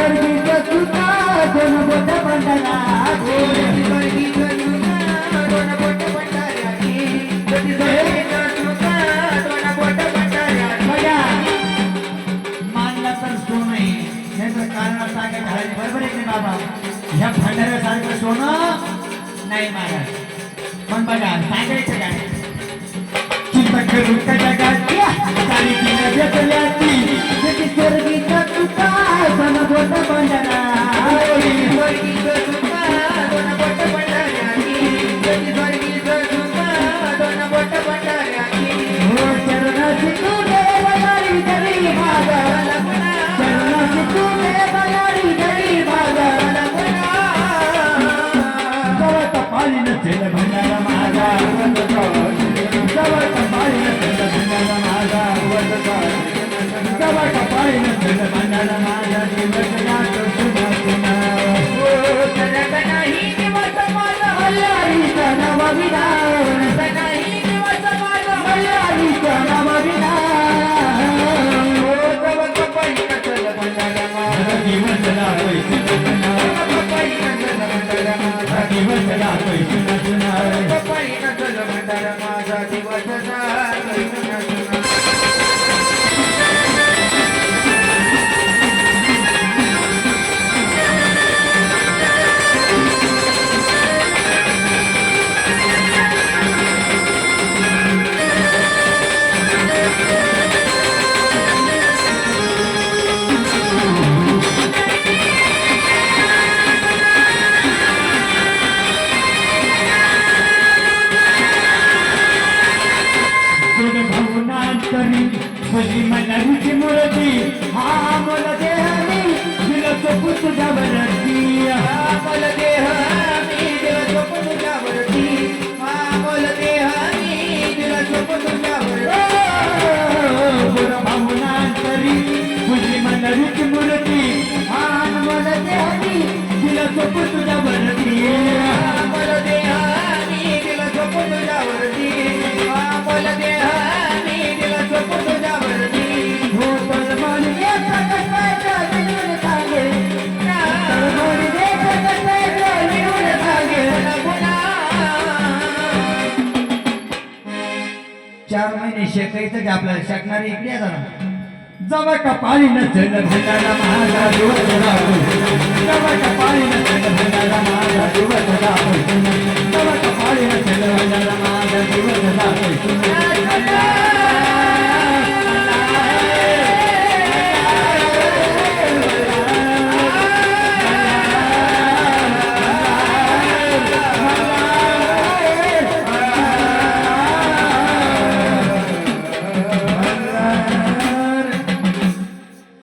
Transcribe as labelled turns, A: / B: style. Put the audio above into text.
A: स्वर्गीच सुता दोन बोट पंढराची स्वर्गीच सुता दोन बोट पंढराची स्वर्गीच सुता दोन बोट पंढराची बघा मानला तर सोनं नाही तर कारण सांगा घालायचे बरोबर आहे की बाबा ह्या भंडाऱ्यासारखं सोनं नाही महाराज पण बघा सांगायचं काय चिंता करू का जगाची सारी तिला भेटल्याची त्याची स्वर्गीचा तुका दोन बोट पंढराची स्वर्गीचा तुका दोन बोट पंढराची त्याची स्वर्गीचा तुका दोन बोट पंढराची हो चरणाची तू देवयारी जरी माझा चरणाची तू देवयारी जरी माझा जवळ पाणी नसेल भंडारा माझा जवळ पाणी नसेल भंडारा माझा जवळ पाणी नसेल भंडारा माझा दिवस जातो सुना सुना सनक नाही दिवस माझा हल्लारीचा नव विधान नाही दिवस माझा हल्लारीचा नव विधान जवळ पाणी नसेल भंडारा माझा दिवस जातो सुना दिवस जातो सुना सुना पाणी नसेल भंडारा माझा दिवस जातो सुना सुना भजी मनाची मूर्ती हा मोल देहमी दिला सोपू तुझ्यावरती हा मोल देहमी दिला सोपू तुझ्यावरती हा मोल देहमी दिला सोपू तुझ्यावरती गुण भावनांतरी भजी मनाची मूर्ती हा मोल देहमी दिला सोपू तुझ्यावरती हा मोल देहमी दिला सोपू तुझ्यावरती हा मोल देहमी दिला सोपू तुझ्यावरती हो तळमळ येत कसं विणून सांगे तळमळ येत कसं विणून सांगे चार महिने शेकायचं की आपल्याला शकणारी इकडे जरा जवळ कपाळी नसेल भंडारा माझा दिवस जातो जवळ कपाळी नसेल भंडारा माझा दिवस जातो